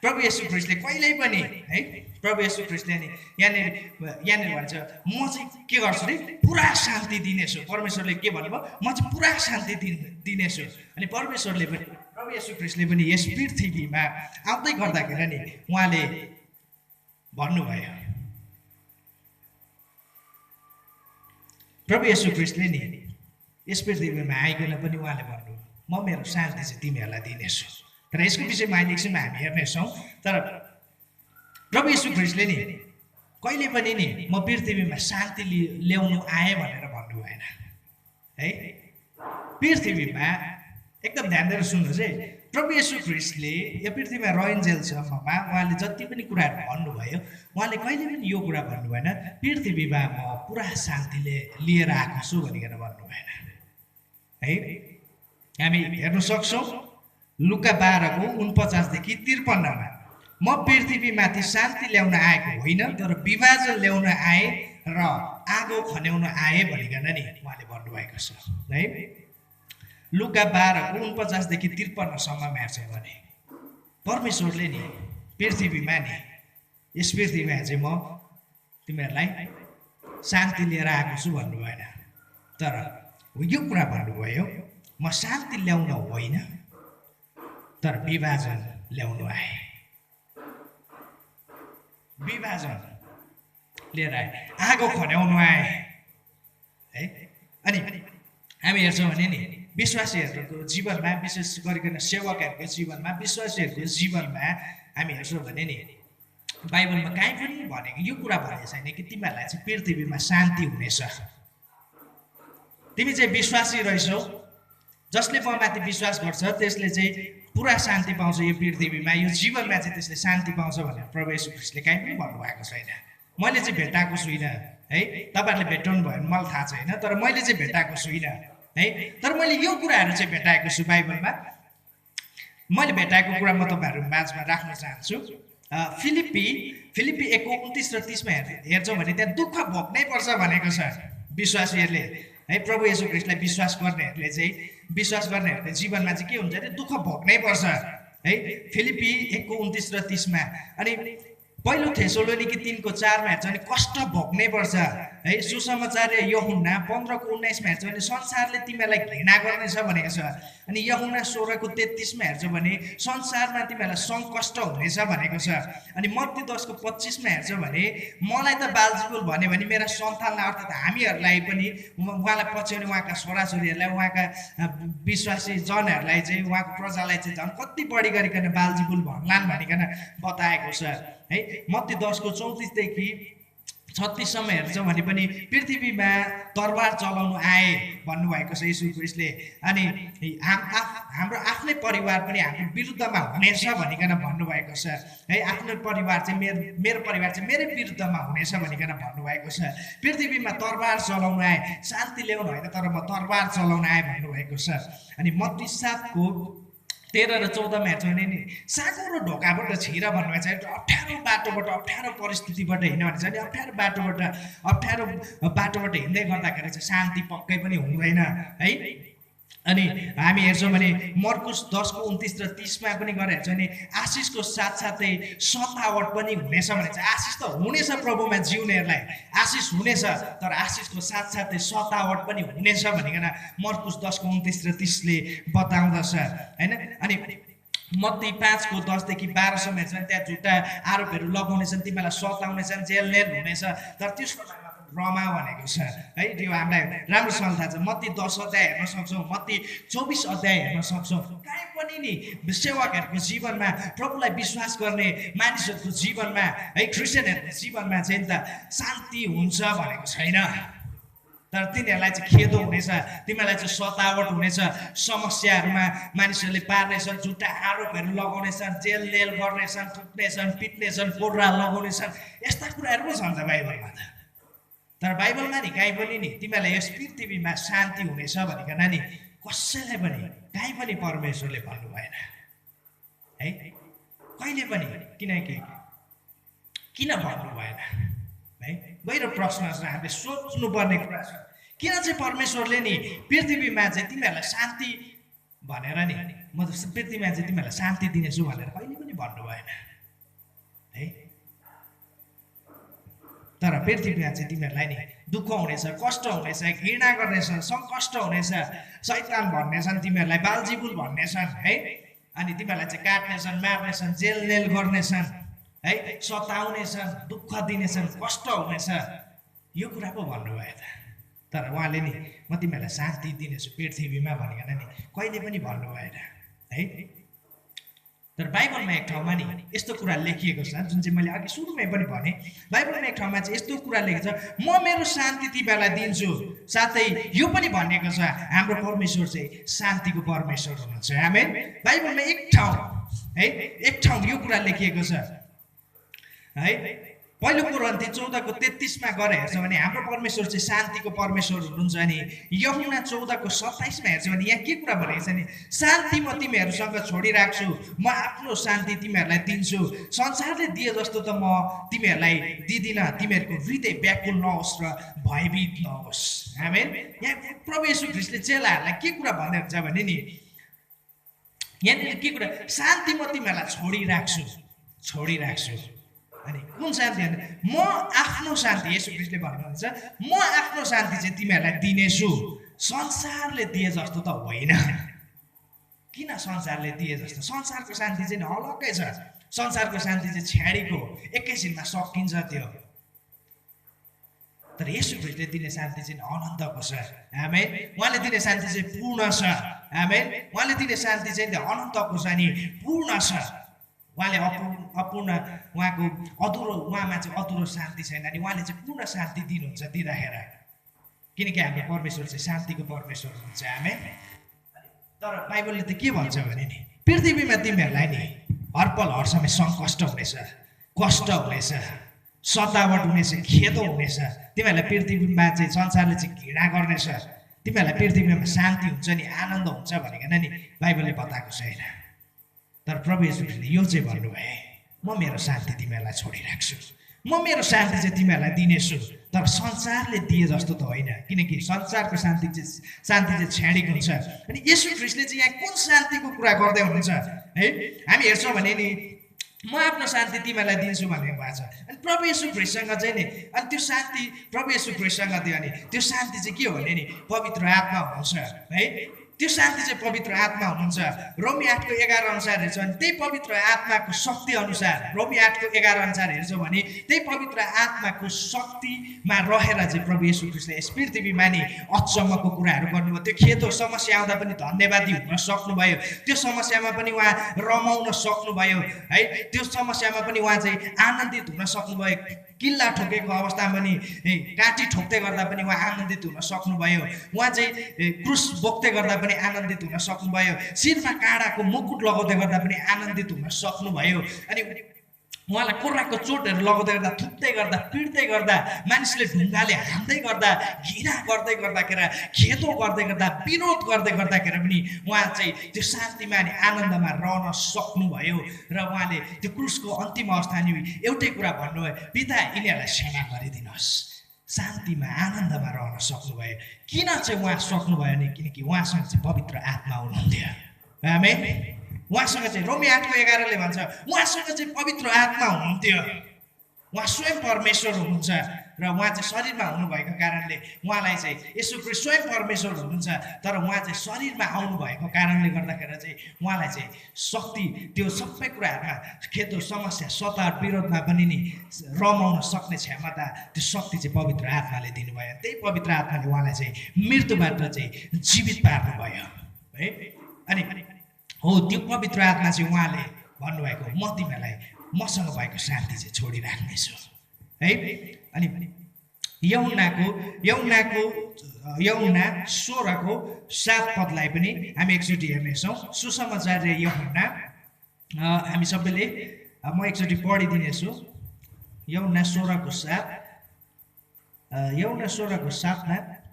Speaker 1: प्रभु येशू ख्रिस्टले कहिल्यै पनि है, प्रभु येशू ख्रिस्टले नि यहाँनिर भन्छ म चाहिँ के गर्छु रे? पुरा शान्ति दिनेछु। परमेश्वरले के भन्नुभयो? म चाहिँ पुरा शान्ति दिनेछु। अनि परमेश्वरले पनि, प्रभु येशू ख्रिस्टले पनि यस पृथ्वीमा आउँदै गर्दाखेरि नि उहाँले भन्नुभयो, प्रभु येशू ख्रिस्टले नि यस पृथ्वीमा आइकन पनि उहाँले भन्नुभयो म मेरो शान्ति चाहिँ तिमीहरूलाई दिनेछु। तर यसको विषयमा अहिले एकछिनमा हामी हेर्नेछौँ। तर प्रभु येशू ख्रीष्टले नि कहिले पनि नि म पृथ्वीमा शान्ति ल्याउनु आएँ भनेर भन्नु भएन है। पृथ्वीमा एकदम ध्यान दिएर सुन्नुहोस् है, प्रभु येशू ख्रीष्टले यो पृथ्वीमा रहन्जेलसम्ममा उहाँले जति पनि कुराहरू भन्नुभयो, उहाँले कहिले पनि यो कुरा भन्नु भएन पृथ्वीमा म पुरा शान्तिले लिएर आएको छु भनिकन भन्नु भएन है। हामी हेर्न सक्छौँ लुका 12:49-53 म पृथ्वीमाथि शान्ति ल्याउन आएको होइन तर विभाजन ल्याउन आएँ र आगो खन्याउन आएँ भनिकन नि उहाँले भन्नुभएको छ है। लुका 12:49-53 हेर्छौँ भने परमेश्वरले नि पृथ्वीमा नि यस पृथ्वीमा चाहिँ म तिमीहरूलाई शान्ति लिएर आएको छु भन्नु भएन, तर यो कुरा भन्नुभयो म शान्ति ल्याउन होइन तर विभाजन ल्याउनु आएँ, विभाजन लिएर आएँ, आगो खन्याउनु आएँ है। अनि हामी हेर्छौँ भने नि विश्वासीहरूको जीवनमा, विशेष गरिकन सेवकहरूको जीवनमा, विश्वासीहरूको जीवनमा हामी हेर्छौँ भने नि बाइबलमा कहीँ पनि भनेको यो कुरा भनेको छैन कि तिमीहरूलाई चाहिँ पृथ्वीमा शान्ति हुनेछ। तिमी चाहिँ विश्वासी रहेछौ, जसले म माथि विश्वास गर्छ त्यसले चाहिँ पुरा शान्ति पाउँछ यो पृथ्वीमा, यो जीवनमा चाहिँ त्यसले शान्ति पाउँछ भनेर प्रभु येशू ख्रीष्टले कहीँ पनि भन्नुभएको छैन। मैले चाहिँ भेटाएको छुइनँ है, तपाईँहरूले भेटाउनु भयो भने मलाई थाहा छैन, तर मैले चाहिँ भेटाएको छुइनँ है। तर मैले यो कुराहरू चाहिँ भेटाएको छु बाइबलमा। मैले भेटाएको कुरा म तपाईँहरू माझमा राख्न चाहन्छु। फिलिप्पी 1:29-30 हेर्छौँ भने त्यहाँ दुःख भोग्नै पर्छ भनेको छ विश्वासीहरूले है। प्रभु येशू ख्रीष्टलाई विश्वास गर्नेहरूले जीवनमा चाहिँ के हुन्छ अरे दुःख भोग्नै पर्छ है। फिलिप्पी 1:29-30 अनि पहिलो थेसलोनिकी 3:4 हेर्छ भने कष्ट भोग्नै पर्छ है। सुसमाचार यूहन्ना 15:19 हेर्छ भने संसारले तिमीलाई घृणा गर्नेछ भनेको छ। अनि यूहन्ना 16:33 हेर्छ भने संसारमा तिमीलाई सङ्कष्ट हुनेछ भनेको छ। अनि मत्ती 10:25 हेर्छ भने मलाई त बालजिबुल भन्यो भने मेरा सन्तानलाई अर्थात् हामीहरूलाई पनि उहाँलाई पछ्याउने उहाँका छोराछोरीहरूलाई, उहाँका विश्वासी जनहरूलाई चाहिँ, उहाँको प्रजालाई चाहिँ झन् कति बढी गरिकन बालजिबुल भन्लान् भनिकन बताएको छ है। मत्ती 10:34-36 हेर्छौँ भने पनि पृथ्वीमा तरबार चलाउनु आए भन्नुभएको छ येशू ख्रीष्टले। अनि हाम्रो आफ्नै परिवार पनि हाम्रो विरुद्धमा हुनेछ भनिकन भन्नुभएको छ है। आफ्नो परिवार चाहिँ मेरो परिवार चाहिँ मेरै विरुद्धमा हुनेछ भनिकन भन्नुभएको छ। पृथ्वीमा तरबार चलाउनु आए, शान्ति ल्याउनु होइन तर म तरबार चलाउन आएँ भन्नुभएको छ। अनि मत्ती 7:13 र 14 हेर्छौँ भने नि साँगुरो ढोकाबाट छिर भन्नुभएको छ। अप्ठ्यारो बाटोबाट, अप्ठ्यारो परिस्थितिबाट हिँड्यो भने चाहिँ अप्ठ्यारो बाटोबाट हिँड्दै गर्दाखेरि चाहिँ शान्ति पक्कै पनि हुँदैन है। अनि हामी हेर्छौँ भने मर्कुस 10:29 र 30 पनि गएर हेर्छौँ भने आशिषको साथसाथै सतावट पनि हुनेछ भने चाहिँ आशिष त हुनेछ प्रभुमा जिउनेहरूलाई, आशिष हुनेछ तर आशिषको साथसाथै सतावट पनि हुनेछ भनिकन मर्कुस 10:29 र 30ले बताउँदछ होइन। अनि मत्ती 5:10-12 हेर्छ भने त्यहाँ झुट्टा आरोपहरू लगाउनेछन्, तिमीलाई सताउनेछन्, जेलनेल हुनेछ, तर त्यसको रमा भनेको छ है। त्यो हामीलाई राम्रोसँग थाहा छ। मत्ती 10 अध्याय हेर्न सक्छौँ, मत्ती 24 अध्याय हेर्न सक्छौँ। कहीँ पनि नि सेवकहरूको जीवनमा, प्रभुलाई विश्वास गर्ने मानिसहरूको जीवनमा है, क्रिस्चियनहरूको जीवनमा चाहिँ त शान्ति हुन्छ भनेको छैन। तर तिनीहरूलाई चाहिँ खेदो हुनेछ, तिमीहरूलाई चाहिँ सतावट हुनेछ, समस्याहरूमा मानिसहरूले पार्नेछन्, झुट्टा आरोपहरू लगाउनेछन्, जेलनेल गर्नेछन्, थुक्नेछन्, पिट्नेछन्, कोर्रा लगाउनेछन्, यस्ता कुराहरू पो छन् त बाइबलमा त। तर बाइबलमा नि कहीँ पनि नि तिमीहरूलाई यस पृथ्वीमा शान्ति हुनेछ भनिकन नि कसैलाई पनि कहीँ पनि परमेश्वरले भन्नु भएन है, कहिले पनि। किन भन्नु भएन है? गहिरो प्रश्न छ, हामीले सोच्नुपर्ने कुरा छ। किन चाहिँ परमेश्वरले नि पृथ्वीमा चाहिँ तिमीहरूलाई शान्ति भनेर नि म पृथ्वीमा चाहिँ तिमीहरूलाई शान्ति दिनेछु भनेर कहिले पनि भन्नु भएन है। तर पृथ्वीमा चाहिँ तिमीहरूलाई नि दुःख हुनेछ, कष्ट हुनेछ, घृणा गर्नेछन्, सङ्कष्ट हुनेछ, शैतान भन्नेछन्, तिमीहरूलाई बालजिबुल भन्नेछन् है। अनि तिमीहरूलाई चाहिँ काट्नेछन्, मार्नेछन्, जेलनेल गर्नेछन् है, सताउनेछन्, दुःख दिनेछन्, कष्ट हुनेछ, यो कुरा पो भन्नुभयो त। तर उहाँले नि म तिमीहरूलाई शान्ति दिनेछु पृथ्वीमा भनिकन नि कहिले पनि भन्नु भएन है। तर बाइबलमा एक ठाउँमा नि यस्तो कुरा लेखिएको छ जुन चाहिँ मैले अघि सुरुमै पनि भने बाइबलमा एक ठाउँमा चाहिँ यस्तो कुरा लेखेको छ म मेरो शान्ति तिमीहरूलाई दिन्छु साथै यो पनि भनेको छ हाम्रो परमेश्वर चाहिँ शान्तिको परमेश्वर हुनुहुन्छ आमेन बाइबलमा एक ठाउँ है एक ठाउँ यो कुरा लेखिएको छ है पहिलो कोरिन्थी 14:33 मा गएर हेर्छ भने हाम्रो परमेश्वर चाहिँ शान्तिको परमेश्वर हुनुहुन्छ अनि यूहन्ना 14:27 मा हेर्छ भने यहाँ के कुरा भनेको छ नि शान्ति म तिमीहरूसँग छोडिराख्छु म आफ्नो शान्ति तिमीहरूलाई दिन्छु संसारले दिए जस्तो त म तिमीहरूलाई दिदिन तिमीहरूको हृदय व्याकुल नहोस् र भयभीत नहोस् आमेन यहाँ प्रभु येशू ख्रीष्टले चेलाहरूलाई के कुरा भन्दै हुन्छ भने नि यहाँ के कुरा शान्ति म तिमीहरूलाई छोडिराख्छु अनि कुन शान्ति म आफ्नो शान्ति येशू ख्रीष्टले भन्नुहुन्छ म आफ्नो शान्ति चाहिँ तिमीहरूलाई दिनेछु संसारले दिए जस्तो त होइन किन संसारले दिए जस्तो संसारको शान्ति चाहिँ अलग्गै छ संसारको शान्ति चाहिँ छ्याडीको एकैछिनमा सकिन्छ त्यो तर येशू ख्रीष्टले दिने शान्ति चाहिँ अनन्तको छ आमेन उहाँले दिने शान्ति चाहिँ पूर्ण छ आमेन उहाँले दिने शान्ति चाहिँ अनन्तको छ नि पूर्ण छ उहाँले अपूर्ण उहाँको अधुरो उहाँमा चाहिँ अधुरो शान्ति छैन अनि उहाँले चाहिँ पूर्ण शान्ति दिनुहुन्छ दिँदाखेरि किनकि हाम्रो परमेश्वर चाहिँ शान्तिको परमेश्वर हुनुहुन्छ आमेन तर बाइबलले त के भन्छ भने नि पृथ्वीमा तिमीहरूलाई नि हरपल हर समय सङ्कष्ट हुनेछ कष्ट हुनेछ सतावट हुनेछ खेदो हुनेछ तिमीहरूलाई पृथ्वीमा चाहिँ संसारले चाहिँ घृणा गर्नेछ तिमीहरूलाई पृथ्वीमा शान्ति हुन्छ नि आनन्द हुन्छ भनिकन नि बाइबलले बताएको छैन तर प्रभु येशूले यो चाहिँ भन्नुभयो म मेरो शान्ति तिमीहरूलाई छोडिराख्छु म मेरो शान्ति चाहिँ तिमीहरूलाई दिनेछु तर संसारले दिए जस्तो त होइन किनकि संसारको शान्ति चाहिँ छ्याडीको हुन्छ अनि येशू ख्रीष्टले चाहिँ यहाँ कुन शान्तिको कुरा गर्दै हुनुहुन्छ है हामी हेर्छौँ भने नि म आफ्नो शान्ति तिमीहरूलाई दिन्छु भनेको भएको छ अनि प्रभु येशू ख्रीष्टसँग चाहिँ नि अनि त्यो शान्ति प्रभु येशू ख्रीष्टसँग दियो भने त्यो शान्ति चाहिँ के हो भने नि पवित्र आत्मा हुनुहुन्छ है त्यो शान्ति चाहिँ पवित्र आत्मा हुनुहुन्छ रोमी 8:11 अनुसार हेर्छौँ भने त्यही पवित्र आत्माको शक्ति अनुसार रोमी 8:11 अनुसार हेर्छौँ भने त्यही पवित्र आत्माको शक्तिमा रहेर चाहिँ प्रभु येशू ख्रीष्टले यस पृथ्वीमा नि अचम्मको कुराहरू गर्नुभयो त्यो खेदो समस्या आउँदा पनि धन्यवादी हुन सक्नुभयो त्यो समस्यामा पनि उहाँ रमाउन सक्नुभयो है त्यो समस्यामा पनि उहाँ चाहिँ आनन्दित हुन सक्नुभयो किल्ला ठोकेको अवस्थामा पनि काँटी ठोक्दै गर्दा पनि उहाँ आनन्दित हुन सक्नुभयो उहाँ चाहिँ क्रुस बोक्दै गर्दा पनि आनन्दित हुन सक्नुभयो शिरमा काँडाको मुकुट लगाउँदै गर्दा पनि आनन्दित हुन सक्नुभयो अनि उहाँलाई कोर्राको चोटहरू लगाउँदै गर्दा थुक्दै गर्दा पिट्दै गर्दा मानिसले ढुङ्गाले हान्दै गर्दा घृणा गर्दै गर्दाखेरि खेदो गर्दै गर्दा विरोध गर्दै गर्दाखेरि पनि उहाँ चाहिँ त्यो शान्तिमा अनि आनन्दमा रहन सक्नुभयो र उहाँले त्यो क्रुसको अन्तिम अवस्था नि एउटै कुरा भन्नुभयो पिता यिनीहरूलाई क्षमा गरिदिनुहोस् शान्तिमा आनन्दमा रहन सक्नुभयो किन चाहिँ उहाँ सक्नुभयो नि किनकि उहाँसँग चाहिँ पवित्र आत्मा हुनुहुन्थ्यो आमेन उहाँसँग चाहिँ रोमी 8:11 भन्छ उहाँसँग चाहिँ पवित्र आत्मा हुनुहुन्थ्यो उहाँ स्वयं परमेश्वर हुनुहुन्छ र उहाँ चाहिँ शरीरमा हुनुभएको कारणले उहाँलाई चाहिँ येशू ख्रीष्ट स्वयं परमेश्वर हुनुहुन्छ तर उहाँ चाहिँ शरीरमा आउनुभएको कारणले गर्दाखेरि चाहिँ उहाँलाई चाहिँ शक्ति त्यो सबै कुराहरूमा खेदो समस्या सताव विरोधमा पनि नि रमाउन सक्ने क्षमता त्यो शक्ति चाहिँ पवित्र आत्माले दिनुभयो त्यही पवित्र आत्माले उहाँलाई चाहिँ मृत्युबाट चाहिँ जीवित पार्नुभयो है अनि हो त्यो पवित्र आत्मा चाहिँ उहाँले भन्नुभएको म तिमीहरूलाई मसँग भएको शान्ति चाहिँ छोडिराख्नेछु है अनि यूहन्ना 16:7 पनि हामी एकचोटि हेर्नेछौँ सुसमाचार यूहन्ना हामी सबैले म एकचोटि पढिदिनेछु यूहन्ना 16:7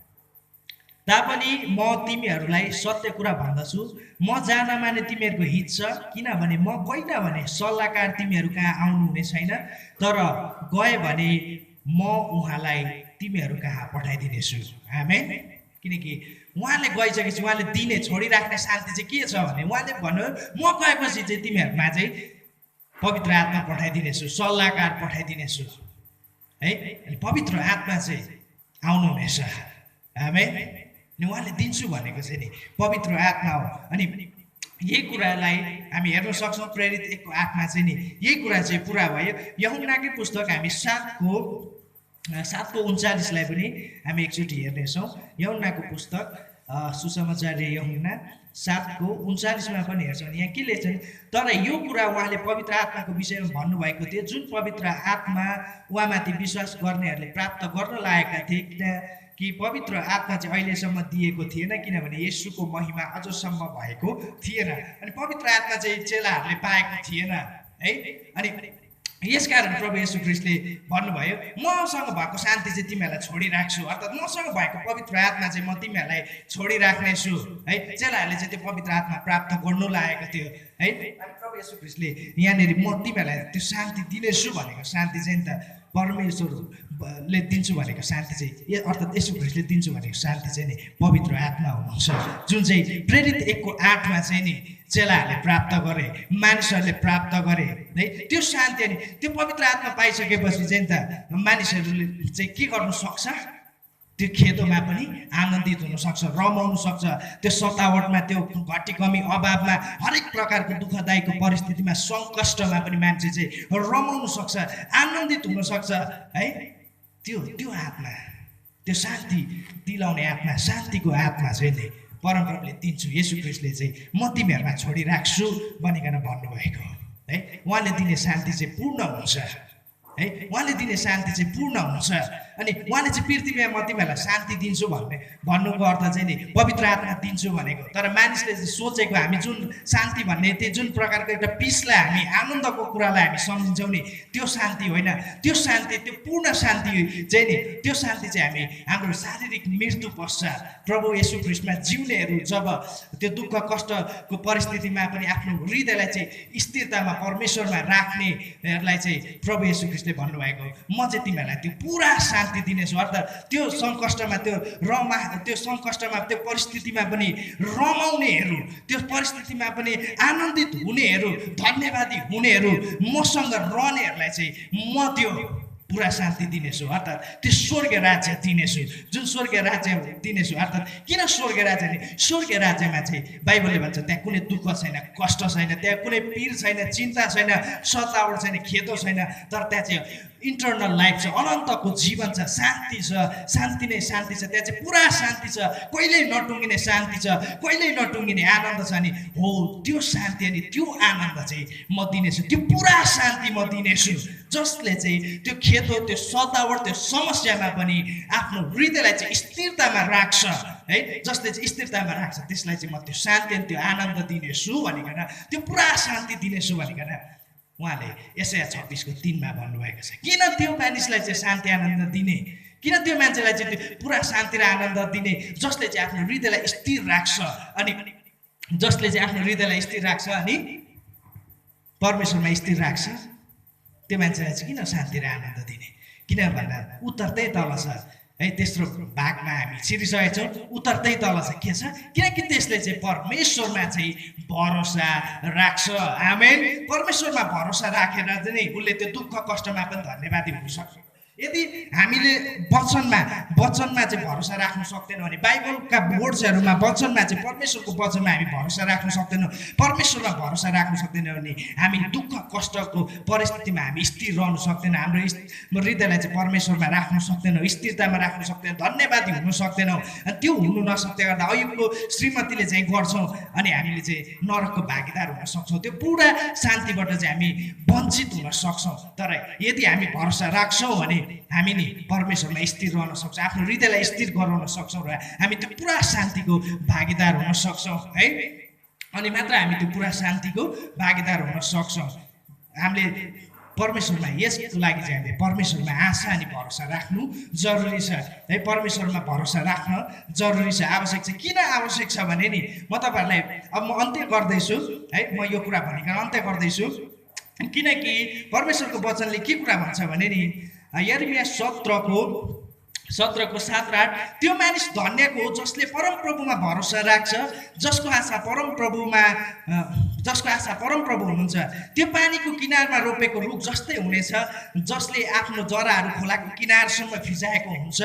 Speaker 1: तापनि म तिमीहरूलाई सत्य कुरा भन्दछु म जान माने तिमीहरूको हित छ किनभने म गइन भने सल्लाहकार तिमीहरू कहाँ आउनु हुने छैन तर गए भने म उहाँलाई तिमीहरू कहाँ पठाइदिनेछु आमेन किनकि उहाँले गइसकेपछि उहाँले दिने छोडिराख्ने शान्ति चाहिँ के छ भने उहाँले भन्नु म गएपछि चाहिँ तिमीहरूमा चाहिँ पवित्र आत्मा पठाइदिनेछु सल्लाहकार पठाइदिनेछु है अनि पवित्र आत्मा चाहिँ आउनुहुनेछ आमेन अनि उहाँले दिन्छु भनेको चाहिँ नि पवित्र आत्मा हो अनि यही कुरालाई हामी हेर्न सक्छौँ प्रेरित 1:8 चाहिँ नि यही कुरा चाहिँ पुरा भयो यूहन्नाकै पुस्तक हामी 7:39 पनि हामी एकचोटि हेर्नेछौँ यूहन्नाको पुस्तक सुसमाचार यूहन्ना 7 को 39 पनि हेर्छौँ भने यहाँ के लेख्छन् तर यो कुरा उहाँले पवित्र आत्माको विषयमा भन्नुभएको थियो जुन पवित्र आत्मा उहाँमाथि विश्वास गर्नेहरूले प्राप्त गर्न लागेका थिए कि पवित्र आत्मा चाहिँ अहिलेसम्म दिएको थिएन किनभने येशूको महिमा अझसम्म भएको थिएन अनि पवित्र आत्मा चाहिँ चेलाहरूले पाएको थिएन है अनि यसकारण प्रभु येशू ख्रीष्टले भन्नुभयो मसँग भएको शान्ति चाहिँ तिमीहरूलाई छोडिराख्छु अर्थात् मसँग भएको पवित्र आत्मा चाहिँ म तिमीहरूलाई छोडिराख्नेछु है चेलाहरूले चाहिँ त्यो पवित्र आत्मा प्राप्त गर्नु लागेको थियो है अनि प्रभु येशू ख्रीष्टले यहाँनिर म तिमीहरूलाई त्यो शान्ति दिनेछु भनेको शान्ति चाहिँ नि त परमेश्वरले दिन्छु भनेको शान्ति चाहिँ अर्थात् येशू ख्रीष्टले दिन्छु भनेको शान्ति चाहिँ नि पवित्र आत्मा हुनुहुन्छ जुन चाहिँ प्रेरित 1:8 मा चाहिँ नि चेलाहरूले प्राप्त गरे मानिसहरूले प्राप्त गरे है त्यो शान्ति अनि त्यो पवित्र आत्मा पाइसकेपछि चाहिँ त मानिसहरूले चाहिँ के गर्नु सक्छ त्यो खेदोमा पनि आनन्दित हुन सक्छ रमाउन सक्छ त्यो सतावटमा त्यो घटी कमी अभावमा हरेक प्रकारको दुःखदायीको परिस्थितिमा सङ्कष्टमा पनि मान्छे चाहिँ रमाउन सक्छ आनन्दित हुन सक्छ है त्यो आत्मा त्यो शान्ति दिलाउने आत्मा शान्तिको आत्मा चाहिँ नि परमप्रभुले दिन्छु येशू ख्रीष्टले चाहिँ म तिमीहरूमा छोडिराख्छु भनिकन भन्नुभएको है उहाँले दिने शान्ति चाहिँ पूर्ण हुन्छ है उहाँले दिने शान्ति चाहिँ पूर्ण हुन्छ अनि उहाँले चाहिँ पृथ्वीमा म तिमीहरूलाई शान्ति दिन्छु भन्नुको अर्थ चाहिँ नि पवित्र आत्मा दिन्छु भनेको तर मानिसले सोचेको हामी जुन शान्ति भन्ने त्यो जुन प्रकारको एउटा पिसलाई हामी आनन्दको कुरालाई हामी सम्झिन्छौँ नि त्यो शान्ति होइन त्यो शान्ति त्यो पूर्ण शान्ति चाहिँ नि त्यो शान्ति चाहिँ हामी हाम्रो शारीरिक मृत्यु पश्चात प्रभु येशू ख्रीष्टमा जिउनेहरू जब त्यो दुःख कष्टको परिस्थितिमा पनि आफ्नो हृदयलाई चाहिँ स्थिरतामा परमेश्वरमा राख्नेहरूलाई चाहिँ प्रभु येशू ख्रीष्टले भन्नुभएको म चाहिँ तिमीहरूलाई त्यो पुरा शान्ति दिनेछु अर्थात् त्यो सङ्कष्टमा त्यो सङ्कष्टमा त्यो परिस्थितिमा पनि रमाउनेहरू त्यो परिस्थितिमा पनि आनन्दित हुनेहरू धन्यवादी हुनेहरू मसँग रहनेहरूलाई चाहिँ म त्यो पुरा शान्ति दिनेछु अर्थात् त्यो स्वर्ग राज्य दिनेछु जुन स्वर्ग राज्य दिनेछु अर्थात् किन स्वर्ग राज्य नि स्वर्ग राज्यमा चाहिँ बाइबलले भन्छ त्यहाँ कुनै दुःख छैन कष्ट छैन त्यहाँ कुनै पीर छैन चिन्ता छैन सतावट छैन खेदो छैन तर त्यहाँ चाहिँ इन्टरनल लाइफ छ अनन्तको जीवन छ शान्ति नै शान्ति छ त्यहाँ चाहिँ पुरा शान्ति छ कहिल्यै नटुङ्गिने शान्ति छ कहिल्यै नटुङ्गिने आनन्द छ नि हो त्यो शान्ति अनि त्यो आनन्द चाहिँ म दिनेछु त्यो पुरा शान्ति म दिनेछु जसले चाहिँ त्यो खेदो त्यो सतावट त्यो समस्यामा पनि आफ्नो हृदयलाई चाहिँ स्थिरतामा राख्छ है जसले चाहिँ स्थिरतामा राख्छ त्यसलाई चाहिँ म त्यो शान्ति अनि त्यो आनन्द दिनेछु भनिकन त्यो पुरा शान्ति दिनेछु भनिकन उहाँले यसाया 26:3 मा भन्नुभएको छ किन त्यो मानिसलाई चाहिँ शान्ति आनन्द दिने किन त्यो मान्छेलाई चाहिँ त्यो पुरा शान्ति र आनन्द दिने जसले चाहिँ आफ्नो हृदयलाई स्थिर राख्छ अनि जसले चाहिँ आफ्नो हृदयलाई स्थिर राख्छ अनि परमेश्वरमा स्थिर राख्छ त्यो मान्छेलाई चाहिँ किन शान्ति र आनन्द दिने किन भन्दा उत्तर त्यही तल छ है तेस्रो भागमा हामी छिरिसकेका छौँ उत्तर त्यही तल छ के छ किनकि त्यसले चाहिँ परमेश्वरमा चाहिँ भरोसा राख्छ आमेन परमेश्वरमा भरोसा राखेर चाहिँ उसले त्यो दुःख कष्टमा पनि धन्यवादी हुन सक्छ यदि हामीले वचनमा चाहिँ भरोसा राख्न सक्दैनौँ भने बाइबलका वर्ड्सहरूमा वचनमा चाहिँ परमेश्वरको वचनमा हामी भरोसा राख्न सक्दैनौँ परमेश्वरमा भरोसा राख्न सक्दैनौँ भने हामी दुःख कष्टको परिस्थितिमा हामी स्थिर रहन सक्दैनौँ हाम्रो हृदयलाई चाहिँ परमेश्वरमा राख्न सक्दैनौँ स्थिरतामा राख्न सक्दैनौँ धन्यवादी हुन सक्दैनौँ अनि त्यो हुनु नसक्दै गर्दा अयुबको श्रीमतीले चाहिँ गर्छौँ अनि हामीले चाहिँ नरकको भागीदार हुन सक्छौँ त्यो पुरा शान्तिबाट चाहिँ हामी वञ्चित हुन सक्छौँ तर यदि हामी भरोसा राख्छौँ भने हामी नि परमेश्वरमा स्थिर रहन सक्छौँ आफ्नो हृदयलाई स्थिर गराउन सक्छौँ र हामी त्यो पुरा शान्तिको भागीदार हुन सक्छौँ है अनि मात्र हामी त्यो पुरा शान्तिको भागीदार हुन सक्छौँ हामीले परमेश्वरमा यसको लागि चाहिँ हामीले परमेश्वरमा आशा अनि भरोसा राख्नु जरुरी छ है परमेश्वरमा भरोसा राख्न जरुरी छ आवश्यक छ किन आवश्यक छ भने नि म तपाईँहरूलाई अब म अन्त्य गर्दैछु है म यो कुरा भनिकन अन्त्य गर्दैछु किनकि परमेश्वरको वचनले के कुरा भन्छ भने नि यिर्मया 17:7 र 8 त्यो मानिस धन्यको हो जसले परमप्रभुमा भरोसा राख्छ जसको आशा परमप्रभु हुनुहुन्छ त्यो पानीको किनारमा रोपेको रुख जस्तै हुनेछ जसले आफ्नो जराहरू खोलाको किनारसम्म फिजाएको हुन्छ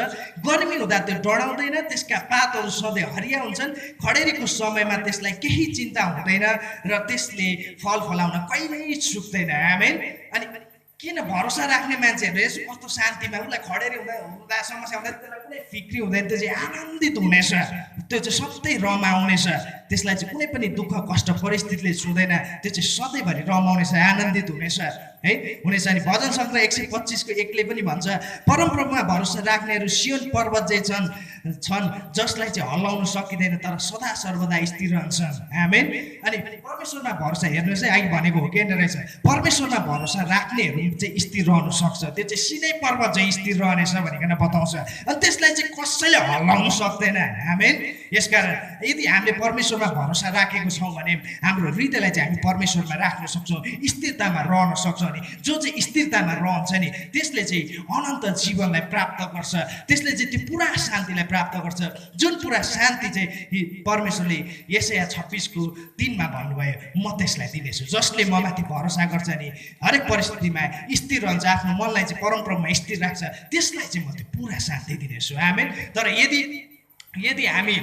Speaker 1: गर्मी हुँदा त्यो डढाउँदैन त्यसका पातहरू सधैँ हरिया हुन्छन् खडेरीको समयमा त्यसलाई केही चिन्ता हुँदैन र त्यसले फल फलाउन कहिल्यै चुक्दैन आमेन अनि किन भरोसा राख्ने मान्छेहरूले यसो कस्तो शान्तिमा उसलाई खडेरी हुँदा समस्या हुँदा त्यसलाई कुनै फिक्री हुँदैन, त्यो चाहिँ आनन्दित हुनेछ, त्यो चाहिँ सधैँ रमाउनेछ, त्यसलाई चाहिँ कुनै पनि दुःख कष्ट परिस्थितिले छुँदैन, त्यो चाहिँ सधैँभरि रमाउनेछ, आनन्दित हुनेछ है हुनेछ। अनि भजन सङ्ग्रह 125 को 1 ले पनि भन्छ, परमप्रभुमा भरोसा राख्नेहरू सियोन पर्वत चाहिँ छन् जसलाई चाहिँ हल्लाउन सकिँदैन तर सदा सर्वदा स्थिर रहन्छन्। आमेन। अनि परमेश्वरमा भरोसा हेर्नुहोस् है, अहिले भनेको हो कि रहेछ, परमेश्वरमा भरोसा राख्नेहरू चाहिँ स्थिर रहन सक्छ, त्यो चाहिँ सिनै पर्वत चाहिँ स्थिर रहनेछ भनिकन बताउँछ। अनि त्यसलाई चाहिँ कसैले हल्लाउन सक्दैन। आमेन। यसकारण यदि हामीले परमेश्वरमा भरोसा राखेको छौँ भने हाम्रो हृदयलाई चाहिँ हामी परमेश्वरमा राख्न सक्छौँ, स्थिरतामा रहन सक्छौँ। अनि जो चाहिँ स्थिरतामा रहन्छ नि त्यसले चाहिँ अनन्त जीवनलाई प्राप्त गर्छ, त्यसले चाहिँ त्यो पुरा शान्तिलाई प्राप्त गर्छ, जुन पुरा शान्ति चाहिँ परमेश्वरले यशाया 26 को 3 मा भन्नुभयो, म त्यसलाई दिनेछु। जसले म माथि भरोसा गर्छ नि हरेक परिस्थितिमा स्थिर रहन्छ, आफ्नो मनलाई चाहिँ परमप्रभुमा स्थिर राख्छ, त्यसलाई चाहिँ म त्यो पुरा शान्ति दिनेछु। आमेन। तर यदि हामी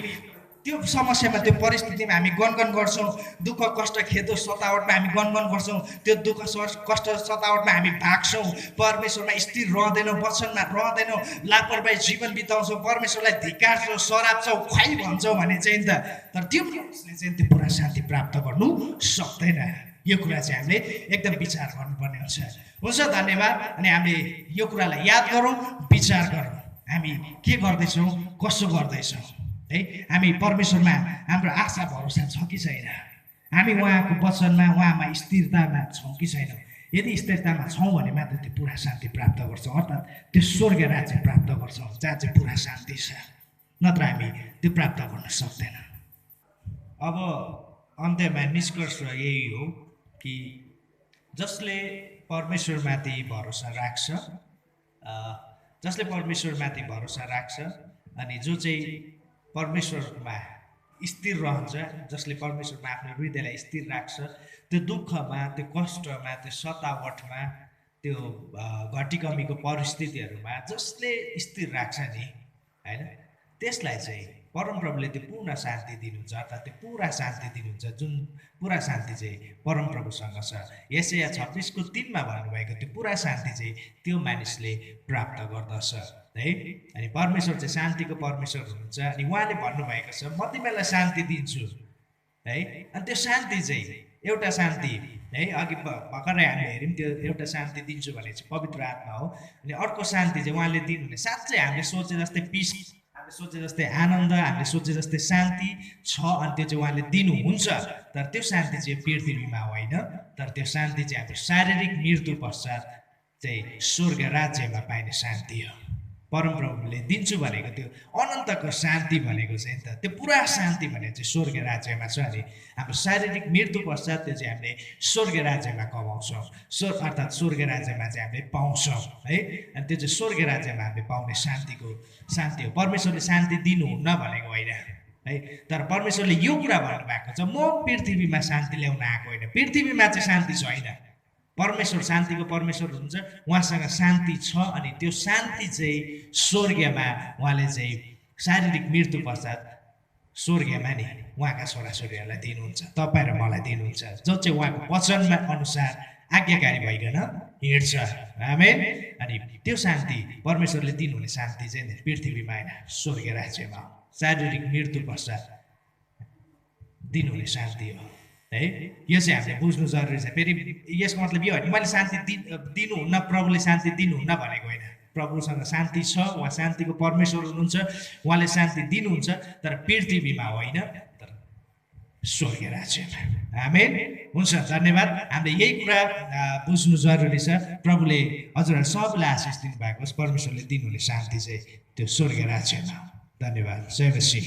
Speaker 1: त्यो समस्यामा त्यो परिस्थितिमा हामी गनगन गर्छौँ, दुःख कष्ट खेदो सतावटमा हामी गनगन गर्छौँ, त्यो दुःख कष्ट सतावटमा हामी भाग्छौँ, परमेश्वरमा स्थिर रहँदैनौँ, वचनमा रहँदैनौँ, लापरवाही जीवन बिताउँछौँ, परमेश्वरलाई धिक्कार्छौँ, सराप्छौँ, खुवाइ भन्छौँ भने चाहिँ नि त, तर त्यो चाहिँ त्यो पुरा शान्ति प्राप्त गर्नु सक्दैन। यो कुरा चाहिँ हामीले एकदम विचार गर्नुपर्ने हुन्छ। धन्यवाद। अनि हामीले यो कुरालाई याद गरौँ, विचार गरौँ, हामी के गर्दैछौँ, कसो गर्दैछौँ है। हामी परमेश्वरमा हाम्रो आशा भरोसा छ कि छैन, हामी उहाँको वचनमा उहाँमा स्थिरतामा छौँ कि छैनौँ। यदि स्थिरतामा छौँ भने मात्र त्यो पुरा शान्ति प्राप्त गर्छौँ, अर्थात् त्यो स्वर्ग राज्य प्राप्त गर्छौँ जहाँ चाहिँ पुरा शान्ति छ, नत्र हामी त्यो प्राप्त गर्न सक्दैन। अब अन्त्यमा निष्कर्ष यही हो कि जसले परमेश्वरमाथि भरोसा राख्छ, अनि जो चाहिँ परमेश्वरमा स्थिर रहन्छ, जसले परमेश्वरमा आफ्नो हृदयलाई स्थिर राख्छ, त्यो दुःखमा, त्यो कष्टमा, त्यो सतावटमा, त्यो घटीकमीको परिस्थितिहरूमा जसले स्थिर राख्छ नि होइन, त्यसलाई चाहिँ परमप्रभुले त्यो पूर्ण शान्ति दिनुहुन्छ, अर्थात् त्यो पुरा शान्ति दिनुहुन्छ, जुन पुरा शान्ति चाहिँ परमप्रभुसँग छ। यशाया 26 को 3 मा भन्नुभएको त्यो पुरा शान्ति चाहिँ त्यो मानिसले प्राप्त गर्दछ है। अनि परमेश्वर चाहिँ शान्तिको परमेश्वर हुनुहुन्छ, अनि उहाँले भन्नुभएको छ, म तिमीलाई शान्ति दिन्छु है। अनि त्यो शान्ति चाहिँ एउटा शान्ति है, अघि भर्खरै हामीले हेऱ्यौँ, त्यो एउटा शान्ति दिन्छु भने चाहिँ पवित्र आत्मा हो। अनि अर्को शान्ति चाहिँ उहाँले दिनुहुने साँच्चै हामीले सोचे जस्तै पिस, हामीले सोचे जस्तै आनन्द, हामीले सोचे जस्तै शान्ति छ, अनि त्यो चाहिँ उहाँले दिनुहुन्छ। तर त्यो शान्ति चाहिँ पृथ्वीमा होइन, तर त्यो शान्ति चाहिँ हाम्रो शारीरिक मृत्यु पश्चात चाहिँ स्वर्ग राज्यमा पाइने शान्ति हो। परमप्रभुले दिन्छु भनेको त्यो अनन्तको शान्ति भनेको चाहिँ त त्यो पुरा शान्ति भनेको चाहिँ स्वर्ग राज्यमा छ। अनि हाम्रो शारीरिक मृत्यु पश्चात त्यो चाहिँ हामीले स्वर्ग राज्यमा कमाउँछौँ, अर्थात् स्वर्ग राज्यमा चाहिँ हामीले पाउँछौँ है। अनि त्यो चाहिँ स्वर्ग राज्यमा हामीले पाउने शान्ति हो। परमेश्वरले शान्ति दिनुहुन्न भनेको होइन है, तर परमेश्वरले यो कुरा भन्नुभएको छ, म पृथ्वीमा शान्ति ल्याउन आएको होइन, पृथ्वीमा चाहिँ शान्ति छैन। परमेश्वर शान्तिको परमेश्वर हुनुहुन्छ, उहाँसँग शान्ति छ। अनि त्यो शान्ति चाहिँ स्वर्गमा उहाँले चाहिँ शारीरिक मृत्यु पश्चात स्वर्गमा नि उहाँका छोराछोरीहरूलाई दिनुहुन्छ, तपाईँ र मलाई दिनुहुन्छ, जो चाहिँ उहाँको वचनमा अनुसार आज्ञाकारी भइकन हिँड्छ। आमेन। अनि त्यो शान्ति परमेश्वरले दिनुहुने शान्ति चाहिँ पृथ्वीमा होइन, स्वर्ग राज्यमा शारीरिक मृत्यु पश्चात दिनुहुने शान्ति हो है। यो चाहिँ हामीले बुझ्नु जरुरी छ। फेरि यसको मतलब यो होइन मैले शान्ति दिनुहुन्न, प्रभुले शान्ति दिनुहुन्न भनेको होइन। प्रभुसँग शान्ति छ, उहाँ शान्तिको परमेश्वर हुनुहुन्छ, उहाँले शान्ति दिनुहुन्छ, तर पृथ्वीमा होइन, तर स्वर्ग राज्यमा। आमेन। हुन्छ, धन्यवाद। हामीले यही कुरा बुझ्नु जरुरी छ। प्रभुले हजुरहरू सबैलाई आशिष दिनुभएको होस्। परमेश्वरले दिनुहुने शान्ति चाहिँ त्यो स्वर्ग राज्यमा। धन्यवाद। जय मसीह।